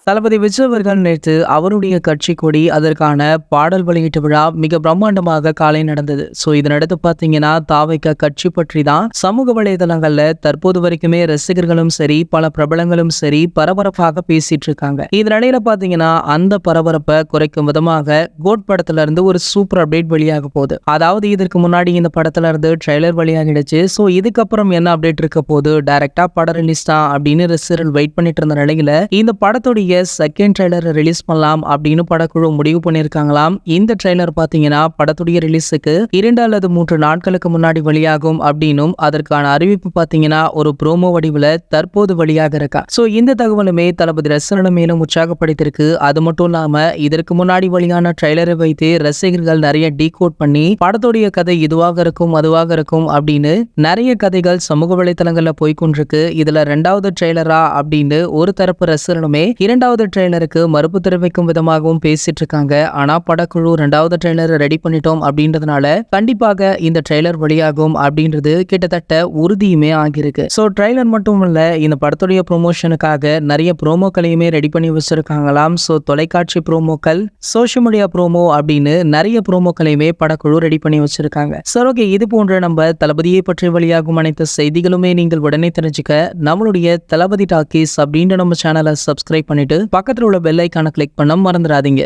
தளபதி விஜய் அவர்கள் நேற்று அவருடைய கட்சி கொடி அதற்கான பாடல் வெளியீட்டு விழா மிக பிரம்மாண்டமாக காலை நடந்தது. இதனடுத்து பாத்தீங்கன்னா தாவைக்க கட்சி பற்றி தான் சமூக வலைதளங்கள்ல தற்போது வரைக்குமே ரசிகர்களும் சரி பல பிரபலங்களும் சரி பரபரப்பாக பேசிட்டு இருக்காங்க. இதனிடையில பாத்தீங்கன்னா அந்த பரபரப்பை குறைக்கும் விதமாக கோட் படத்துல இருந்து ஒரு சூப்பர் அப்டேட் வெளியாக போகுது. அதாவது இதற்கு முன்னாடி இந்த படத்துல இருந்து ட்ரெய்லர் வெளியாகிடுச்சு. இதுக்கப்புறம் என்ன அப்டேட் இருக்க போது, டைரக்டா படம் ரிலீஸ் தான் அப்படின்னு ரசிகர்கள் வெயிட் பண்ணிட்டு இருந்த நிலையில இந்த படத்துடைய செகண்ட் ட்ரெய்லர் ரிலீஸ் பண்ணலாம் அப்படின்னு படக்குழு முடிவு பண்ணிருக்காங்களாம். இந்த ட்ரெய்லர் பாத்தீங்கன்னா படத்துடைய ரிலீஸுக்கு 2 அல்லது 3 நாட்களுக்கு முன்னாடி வெளியாகும் அப்படின்னும் அதற்கான அறிவிப்பு பாத்தீங்கன்னா ஒரு ப்ரோமோ வடிவுல தற்போது வெளியாக இருக்கா. இந்த தகவலுமே தளபதி ரசிகர்களை மேலும் உற்சாகப்படுத்திருக்கு. அது மட்டும் இல்லாம இதற்கு முன்னாடி வெளியான ட்ரெய்லரை வைத்து ரசிகர்கள் நிறைய டீகோட் பண்ணி படத்துடைய கதை இதுவாக இருக்கும் அதுவாக இருக்கும் அப்படின்னு நிறைய கதைகள் சமூக வலைதளங்கள்ல போய்கொண்டிருக்கு. இதுல 2வது ட்ரெய்லரா அப்படின்னு ஒரு தரப்பு ரசிகர்களுமே 2வது ட்ரெய்லருக்கு மறுப்பு தெரிவிக்கும் விதமாகவும் பேசிட்டு இருக்காங்க. ஆனா படக்குழு 2வது ட்ரெய்லர் ரெடி பண்ணிட்டோம் அப்படின்றதுனால கண்டிப்பாக இந்த ட்ரெய்லர் வெளியாகும் அப்படின்றது கிட்டத்தட்ட உறுதியுமே ஆகியிருக்கு. ட்ரெய்லர் மட்டும் இல்ல, இந்த படத்துடைய ப்ரொமோஷனுக்காக நிறைய ப்ரோமோக்களையுமே ரெடி பண்ணி வச்சிருக்காங்களாம். தொலைக்காட்சி ப்ரோமோக்கள், சோஷியல் மீடியா ப்ரோமோ அப்படின்னு நிறைய ப்ரோமோக்களையுமே படக்குழு ரெடி பண்ணி வச்சிருக்காங்க. ஓகே, இது போன்ற நம்ம தளபதியை பற்றி வெளியாகும் அனைத்து செய்திகளுமே நீங்கள் உடனே தெரிஞ்சுக்க நம்மளுடைய தளபதி டாக்கீஸ் அப்படின்ற நம்ம சேனலை சப்ஸ்கிரைப் பண்ணிட்டு பக்கத்துல உள்ள பெல் ஐகானை கிளிக் பண்ண மறந்துடாதீங்க.